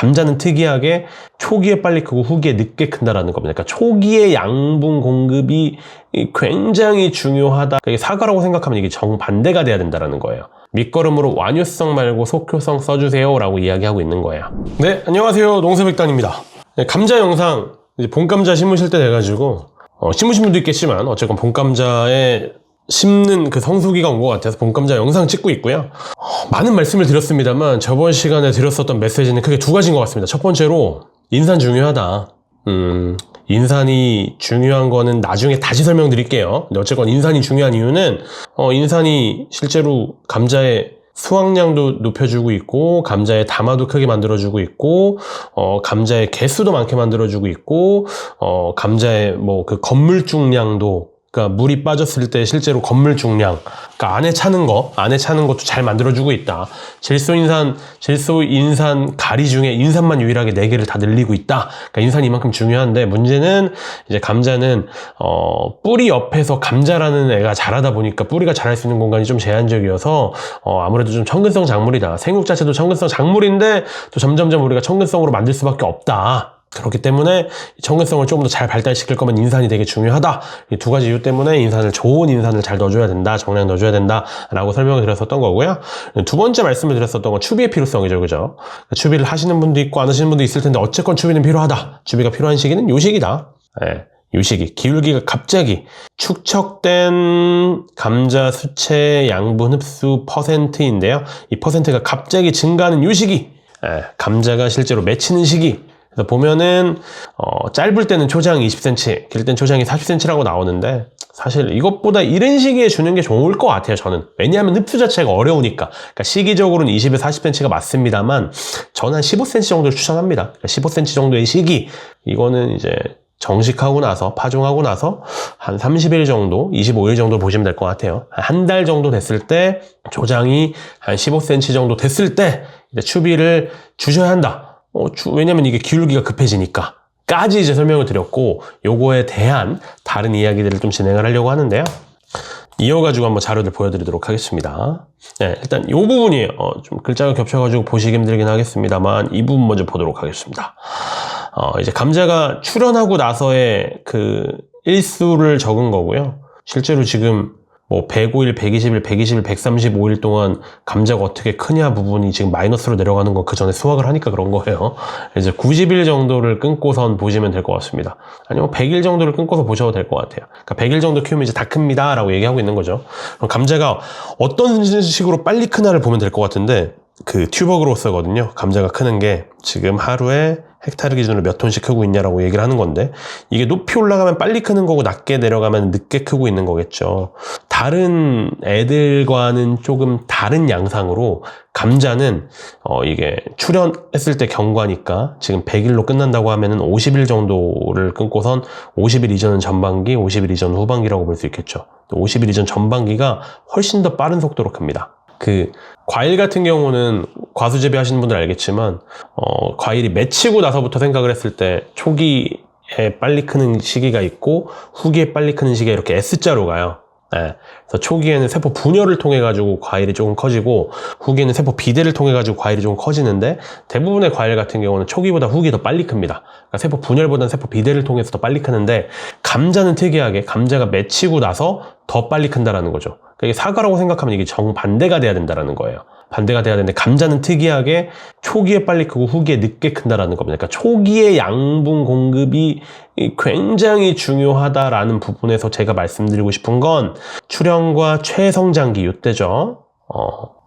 감자는 특이하게 초기에 빨리 크고 후기에 늦게 큰다라는 겁니다. 그러니까 초기에 양분 공급이 굉장히 중요하다. 그러니까 사과라고 생각하면 이게 정반대가 돼야 된다는 거예요. 밑거름으로 완효성 말고 속효성 써주세요 라고 이야기하고 있는 거예요. 네, 안녕하세요. 농사백단입니다. 감자 영상 이제 봄감자 심으실 때 돼가지고 심으신 분도 있겠지만 어쨌건 봄감자에 심는 그 성수기가 온 것 같아서 봄감자 영상 찍고 있고요. 많은 말씀을 드렸습니다만 저번 시간에 드렸었던 메시지는 크게 두 가지인 것 같습니다. 첫 번째로 인산 중요하다. 인산이 중요한 거는 나중에 다시 설명드릴게요. 근데 어쨌건 인산이 중요한 이유는 인산이 실제로 감자의 수확량도 높여주고 있고 감자의 담화도 크게 만들어주고 있고 감자의 개수도 많게 만들어주고 있고 감자의 뭐 그 건물중량도, 그러니까 물이 빠졌을 때 실제로 건물중량, 그러니까 안에 차는 것도 잘 만들어주고 있다. 질소인산 가리 중에 인산만 유일하게 4개를 다 늘리고 있다. 그러니까 인산이 이만큼 중요한데, 문제는 이제 감자는 뿌리 옆에서 감자라는 애가 자라다 보니까 뿌리가 자랄 수 있는 공간이 좀 제한적이어서 아무래도 좀 청근성 작물이다. 생육 자체도 청근성 작물인데 또 점점점 우리가 청근성으로 만들 수밖에 없다. 그렇기 때문에 청근성을 조금 더 잘 발달시킬 거면 인산이 되게 중요하다. 이 두 가지 이유 때문에 좋은 인산을 잘 넣어줘야 된다. 정량 넣어줘야 된다. 라고 설명을 드렸었던 거고요. 두 번째 말씀을 드렸었던 건 추비의 필요성이죠. 그죠? 추비를 하시는 분도 있고 안 하시는 분도 있을 텐데 어쨌건 추비는 필요하다. 추비가 필요한 시기는 요 시기다. 네, 요 시기. 기울기가 갑자기 축적된 감자 수채 양분 흡수 퍼센트인데요. 이 퍼센트가 갑자기 증가하는 요 시기. 네, 감자가 실제로 맺히는 시기. 그래서 보면은 짧을 때는 초장이 20cm, 길 땐 초장이 40cm라고 나오는데 사실 이것보다 이런 시기에 주는 게 좋을 것 같아요, 저는. 왜냐하면 흡수 자체가 어려우니까. 그러니까 시기적으로는 20에서 40cm가 맞습니다만 저는 한 15cm 정도를 추천합니다. 그러니까 15cm 정도의 시기, 이거는 이제 정식하고 나서, 파종하고 나서 한 30일 정도, 25일 정도 보시면 될 것 같아요. 한 달 정도 됐을 때, 조장이 한 15cm 정도 됐을 때 이제 추비를 주셔야 한다. 왜냐면 이게 기울기가 급해지니까 까지 이제 설명을 드렸고, 요거에 대한 다른 이야기들을 좀 진행을 하려고 하는데요. 이어가지고 한번 자료를 보여드리도록 하겠습니다. 네, 일단 요 부분이에요. 좀 글자가 겹쳐가지고 보시기 힘들긴 하겠습니다만 이 부분 먼저 보도록 하겠습니다. 이제 감자가 출현하고 나서의 그 일수를 적은 거고요. 실제로 지금 뭐 105일, 120일, 120일, 135일 동안 감자가 어떻게 크냐 부분이 지금 마이너스로 내려가는 건 그 전에 수확을 하니까 그런 거예요. 이제 90일 정도를 끊고선 보시면 될 것 같습니다. 아니면 100일 정도를 끊고서 보셔도 될 것 같아요. 그러니까 100일 정도 키우면 이제 다 큽니다 라고 얘기하고 있는 거죠. 그럼 감자가 어떤 식으로 빨리 크나를 보면 될 것 같은데, 그 튜버그로스거든요. 감자가 크는 게 지금 하루에 헥타르 기준으로 몇 톤씩 크고 있냐라고 얘기를 하는 건데, 이게 높이 올라가면 빨리 크는 거고 낮게 내려가면 늦게 크고 있는 거겠죠. 다른 애들과는 조금 다른 양상으로 감자는 이게 출현했을 때 경과니까 지금 100일로 끝난다고 하면은 50일 정도를 끊고선 50일 이전은 전반기, 50일 이전 후반기라고 볼 수 있겠죠. 50일 이전 전반기가 훨씬 더 빠른 속도로 큽니다. 그 과일 같은 경우는 과수 재배하시는 분들 알겠지만 과일이 맺히고 나서부터 생각을 했을 때 초기에 빨리 크는 시기가 있고 후기에 빨리 크는 시기가 이렇게 S자로 가요. 네. 그래서 초기에는 세포 분열을 통해 가지고 과일이 조금 커지고 후기에는 세포 비대를 통해 가지고 과일이 조금 커지는데, 대부분의 과일 같은 경우는 초기보다 후기 더 빨리 큽니다. 그러니까 세포 분열보다는 세포 비대를 통해서 더 빨리 크는데, 감자는 특이하게 감자가 맺히고 나서 더 빨리 큰다라는 거죠. 그러니까 이게 사과라고 생각하면 이게 정반대가 돼야 된다라는 거예요. 반대가 돼야 되는데, 감자는 특이하게 초기에 빨리 크고 후기에 늦게 큰다라는 겁니다. 그러니까 초기에 양분 공급이 굉장히 중요하다라는 부분에서 제가 말씀드리고 싶은 건 출현과 최성장기, 요때죠.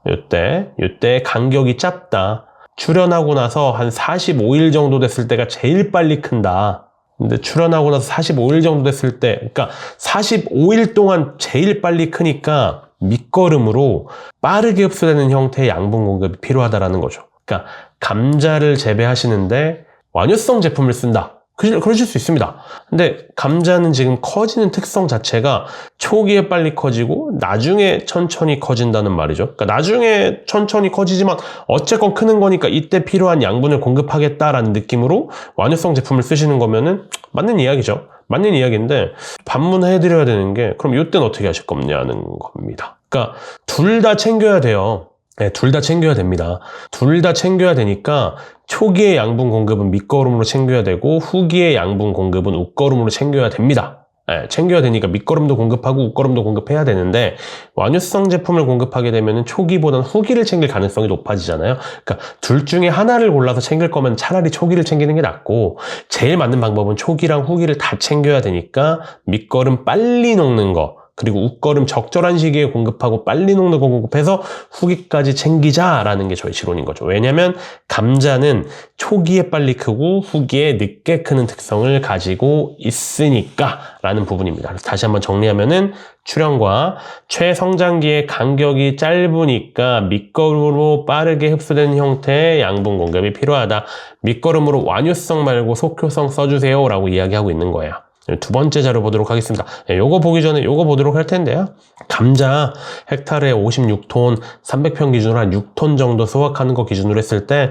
요때 간격이 짧다. 출현하고 나서 한 45일 정도 됐을 때가 제일 빨리 큰다. 근데 출현하고 나서 45일 정도 됐을 때, 그러니까 45일 동안 제일 빨리 크니까 밑거름으로 빠르게 흡수되는 형태의 양분 공급이 필요하다라는 거죠. 그러니까 감자를 재배하시는데 완효성 제품을 쓴다. 그러실 수 있습니다. 근데 감자는 지금 커지는 특성 자체가 초기에 빨리 커지고 나중에 천천히 커진다는 말이죠. 그러니까 나중에 천천히 커지지만 어쨌건 크는 거니까 이때 필요한 양분을 공급하겠다라는 느낌으로 완효성 제품을 쓰시는 거면은 맞는 이야기죠. 맞는 이야기인데 반문해드려야 되는 게, 그럼 이때는 어떻게 하실 거냐는 겁니다. 그러니까 둘 다 챙겨야 돼요. 네, 둘 다 챙겨야 됩니다. 둘 다 챙겨야 되니까 초기의 양분 공급은 밑거름으로 챙겨야 되고 후기의 양분 공급은 웃거름으로 챙겨야 됩니다. 네, 챙겨야 되니까 밑거름도 공급하고 웃거름도 공급해야 되는데 완효성 제품을 공급하게 되면 초기보다는 후기를 챙길 가능성이 높아지잖아요. 그러니까 둘 중에 하나를 골라서 챙길 거면 차라리 초기를 챙기는 게 낫고 제일 맞는 방법은 초기랑 후기를 다 챙겨야 되니까 밑거름 빨리 녹는 거 그리고 웃거름 적절한 시기에 공급하고 빨리 녹는 거 공급해서 후기까지 챙기자라는 게 저희 지론인 거죠. 왜냐하면 감자는 초기에 빨리 크고 후기에 늦게 크는 특성을 가지고 있으니까 라는 부분입니다. 그래서 다시 한번 정리하면은 출현과 최성장기의 간격이 짧으니까 밑거름으로 빠르게 흡수되는 형태의 양분 공급이 필요하다. 밑거름으로 완효성 말고 속효성 써주세요 라고 이야기하고 있는 거예요. 두 번째 자료 보도록 하겠습니다. 요거 보기 전에 요거 보도록 할 텐데요. 감자 헥타르에 56톤, 300평 기준으로 한 6톤 정도 수확하는 거 기준으로 했을 때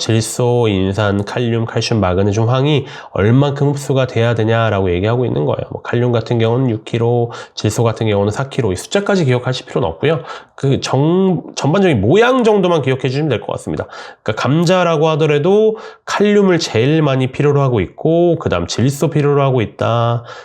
질소, 인산, 칼륨, 칼슘, 마그네슘, 황이 얼만큼 흡수가 돼야 되냐라고 얘기하고 있는 거예요. 뭐 칼륨 같은 경우는 6kg, 질소 같은 경우는 4kg. 이 숫자까지 기억하실 필요는 없고요. 그 전반적인 모양 정도만 기억해 주시면 될 것 같습니다. 그러니까 감자라고 하더라도 칼륨을 제일 많이 필요로 하고 있고 그 다음 질소 필요로 하고 있다.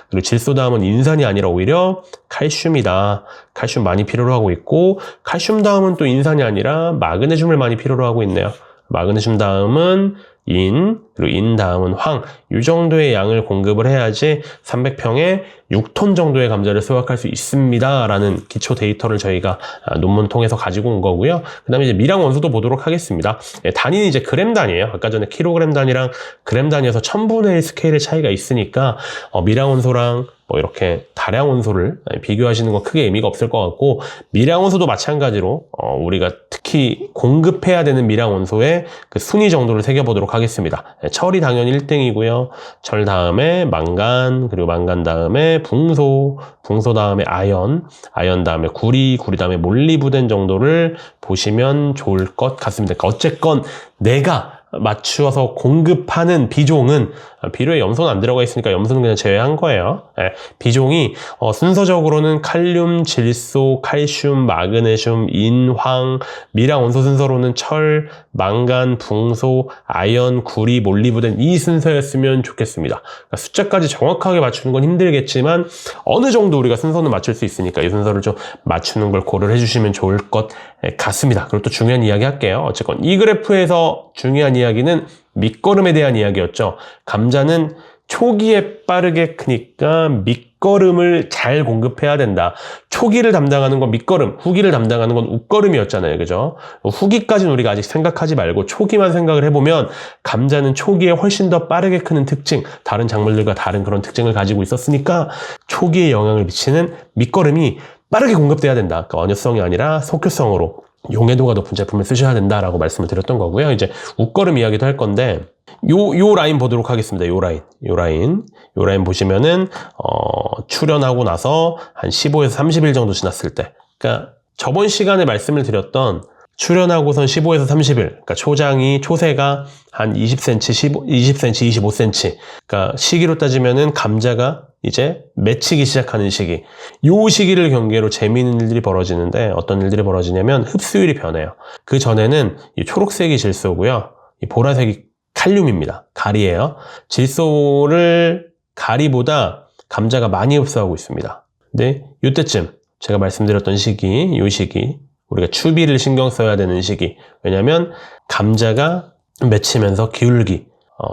그리고 질소 다음은 인산이 아니라 오히려 칼슘이다. 칼슘 많이 필요로 하고 있고 칼슘 다음은 또 인산이 아니라 마그네슘을 많이 필요로 하고 있네요. 마그네슘 다음은 인, 그리고 인 다음은 황. 이 정도의 양을 공급을 해야지 300평에 6톤 정도의 감자를 수확할 수 있습니다. 라는 기초 데이터를 저희가 논문 통해서 가지고 온 거고요. 그 다음에 이제 미량 원소도 보도록 하겠습니다. 단위는 이제 그램 단위예요. 아까 전에 킬로그램 단위랑 그램 단위에서 1000분의 1 스케일의 차이가 있으니까 미량 원소랑 뭐 이렇게 다량 원소를 비교하시는 건 크게 의미가 없을 것 같고 미량 원소도 마찬가지로 우리가 특히 공급해야 되는 미량 원소의 그 순위 정도를 새겨보도록 하겠습니다. 철이 당연히 1등이고요. 철 다음에 망간, 그리고 망간 다음에 붕소, 붕소 다음에 아연, 아연 다음에 구리, 구리 다음에 몰리브덴 정도를 보시면 좋을 것 같습니다. 그러니까 어쨌건 내가 맞추어서 공급하는 비종은 비료에 염소는 안 들어가 있으니까 염소는 그냥 제외한 거예요. 비종이 순서적으로는 칼륨, 질소, 칼슘, 마그네슘, 인, 황, 미량 원소 순서로는 철, 망간, 붕소, 아연, 구리, 몰리브덴 이 순서였으면 좋겠습니다. 그러니까 숫자까지 정확하게 맞추는 건 힘들겠지만 어느 정도 우리가 순서는 맞출 수 있으니까 이 순서를 좀 맞추는 걸 고려를 해주시면 좋을 것 같습니다. 그리고 또 중요한 이야기 할게요. 어쨌건 이 그래프에서 중요한 이야기는 밑거름에 대한 이야기였죠. 감자는 초기에 빠르게 크니까 밑거름을 잘 공급해야 된다. 초기를 담당하는 건 밑거름, 후기를 담당하는 건 웃거름이었잖아요. 그죠? 후기까지는 우리가 아직 생각하지 말고 초기만 생각을 해보면 감자는 초기에 훨씬 더 빠르게 크는 특징, 다른 작물들과 다른 그런 특징을 가지고 있었으니까 초기에 영향을 미치는 밑거름이 빠르게 공급돼야 된다. 그러니까 원효성이 아니라 속효성으로 용해도가 높은 제품을 쓰셔야 된다라고 말씀을 드렸던 거고요. 이제 웃거름 이야기도 할 건데 요 라인 보도록 하겠습니다. 요 라인 보시면은 출현하고 나서 한 15에서 30일 정도 지났을 때, 그러니까 저번 시간에 말씀을 드렸던 출현하고선 15에서 30일, 그러니까 초세가 한 20cm, 25cm, 그러니까 시기로 따지면은 감자가 이제 맺히기 시작하는 시기. 요 시기를 경계로 재미있는 일들이 벌어지는데 어떤 일들이 벌어지냐면 흡수율이 변해요. 그 전에는 이 초록색이 질소고요. 이 보라색이 칼륨입니다. 가리예요. 질소를 가리보다 감자가 많이 흡수하고 있습니다. 근데 이때쯤 제가 말씀드렸던 시기, 요 시기 우리가 추비를 신경 써야 되는 시기. 왜냐하면 감자가 맺히면서 기울기,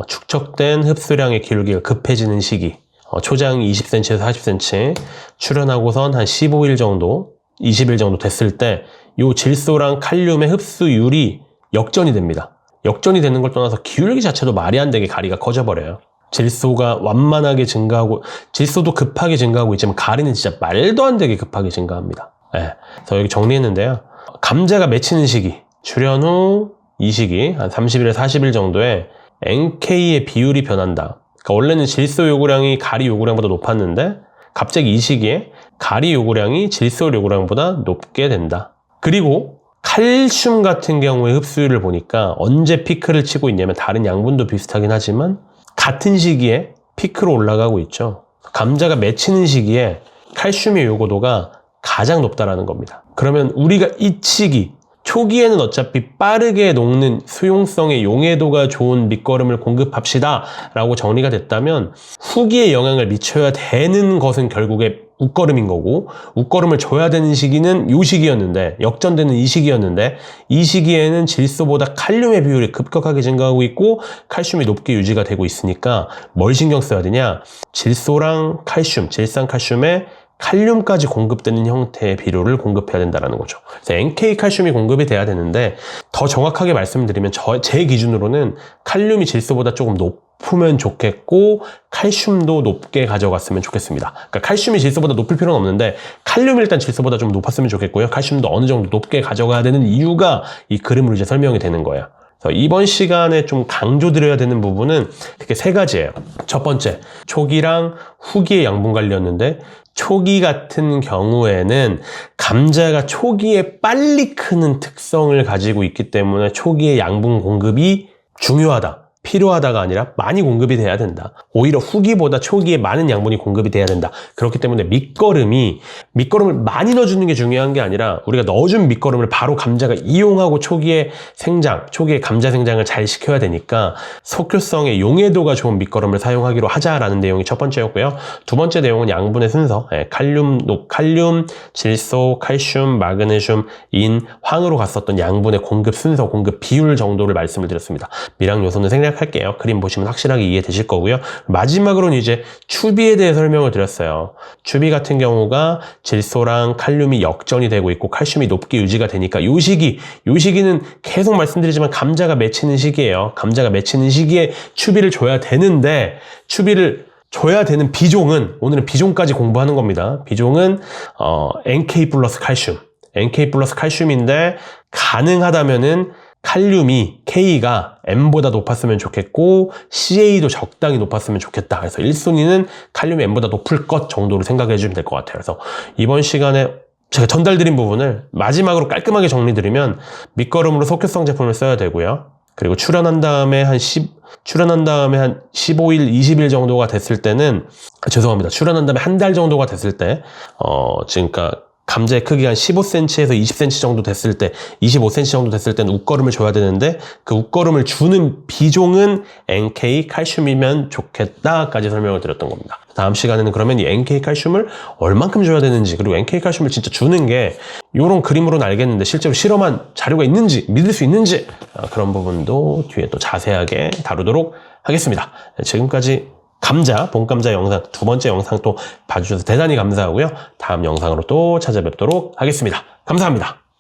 축적된 흡수량의 기울기가 급해지는 시기. 초장 20cm에서 40cm, 출현하고선 한 15일 정도, 20일 정도 됐을 때 이 질소랑 칼륨의 흡수율이 역전이 됩니다. 역전이 되는 걸 떠나서 기울기 자체도 말이 안 되게 가리가 커져버려요. 질소가 완만하게 증가하고, 질소도 급하게 증가하고 있지만 가리는 진짜 말도 안 되게 급하게 증가합니다. 그래서 여기 정리했는데요. 감자가 맺히는 시기, 출현 후 이 시기, 한 30일에서 40일 정도에 NK의 비율이 변한다. 그러니까 원래는 질소 요구량이 가리 요구량보다 높았는데 갑자기 이 시기에 가리 요구량이 질소 요구량보다 높게 된다. 그리고 칼슘 같은 경우에 흡수율을 보니까 언제 피크를 치고 있냐면 다른 양분도 비슷하긴 하지만 같은 시기에 피크로 올라가고 있죠. 감자가 맺히는 시기에 칼슘의 요구도가 가장 높다라는 겁니다. 그러면 우리가 이 시기, 초기에는 어차피 빠르게 녹는 수용성의 용해도가 좋은 밑거름을 공급합시다 라고 정리가 됐다면 후기에 영향을 미쳐야 되는 것은 결국에 웃거름인 거고, 웃거름을 줘야 되는 시기는 요 시기였는데, 역전되는 이 시기였는데, 이 시기에는 질소보다 칼륨의 비율이 급격하게 증가하고 있고 칼슘이 높게 유지가 되고 있으니까 뭘 신경 써야 되냐, 질소랑 칼슘, 질산칼슘에 칼륨까지 공급되는 형태의 비료를 공급해야 된다는 거죠. 그래서 NK 칼슘이 공급이 돼야 되는데, 더 정확하게 말씀드리면 제 기준으로는 칼륨이 질소보다 조금 높으면 좋겠고 칼슘도 높게 가져갔으면 좋겠습니다. 그러니까 칼슘이 질소보다 높을 필요는 없는데 칼륨이 일단 질소보다 좀 높았으면 좋겠고요. 칼슘도 어느 정도 높게 가져가야 되는 이유가 이 그림으로 이제 설명이 되는 거예요. 이번 시간에 좀 강조드려야 되는 부분은 크게 세 가지예요. 첫 번째, 초기랑 후기의 양분 관리였는데, 초기 같은 경우에는 감자가 초기에 빨리 크는 특성을 가지고 있기 때문에 초기의 양분 공급이 중요하다, 필요하다가 아니라 많이 공급이 돼야 된다. 오히려 후기보다 초기에 많은 양분이 공급이 돼야 된다. 그렇기 때문에 밑거름을 많이 넣어주는 게 중요한 게 아니라 우리가 넣어준 밑거름을 바로 감자가 이용하고 초기에 감자 생장을 잘 시켜야 되니까 속효성의 용해도가 좋은 밑거름을 사용하기로 하자라는 내용이 첫 번째였고요. 두 번째 내용은 양분의 순서, 칼륨, 질소, 칼슘, 마그네슘, 황으로 갔었던 양분의 공급 순서, 공급 비율 정도를 말씀을 드렸습니다. 미량 요소는 생략할게요. 그림 보시면 확실하게 이해되실 거고요. 마지막으로는 이제 추비에 대해 설명을 드렸어요. 추비 같은 경우가 질소랑 칼륨이 역전이 되고 있고 칼슘이 높게 유지가 되니까 요 시기는 계속 말씀드리지만 감자가 맺히는 시기예요. 감자가 맺히는 시기에 추비를 줘야 되는데, 추비를 줘야 되는 비종은, 오늘은 비종까지 공부하는 겁니다. 비종은 NK 플러스 칼슘인데 가능하다면은 칼륨이 K가 M보다 높았으면 좋겠고 CA도 적당히 높았으면 좋겠다. 그래서 1순위는 칼륨이 M보다 높을 것 정도로 생각해 주시면 될 것 같아요. 그래서 이번 시간에 제가 전달드린 부분을 마지막으로 깔끔하게 정리드리면, 밑거름으로 속효성 제품을 써야 되고요. 그리고 출현한 다음에 한 15일, 20일 정도가 됐을 때는, 출현한 다음에 한 달 정도가 됐을 때, 그러니까 감자의 크기가 한 15cm에서 20cm 정도 됐을 때, 25cm 정도 됐을 때는 웃거름을 줘야 되는데, 그 웃거름을 주는 비종은 NK 칼슘이면 좋겠다까지 설명을 드렸던 겁니다. 다음 시간에는 그러면 이 NK 칼슘을 얼만큼 줘야 되는지, 그리고 NK 칼슘을 진짜 주는 게 이런 그림으로는 알겠는데 실제로 실험한 자료가 있는지, 믿을 수 있는지, 그런 부분도 뒤에 또 자세하게 다루도록 하겠습니다. 지금까지 봄감자 영상, 두 번째 영상 또 봐주셔서 대단히 감사하고요. 다음 영상으로 또 찾아뵙도록 하겠습니다. 감사합니다.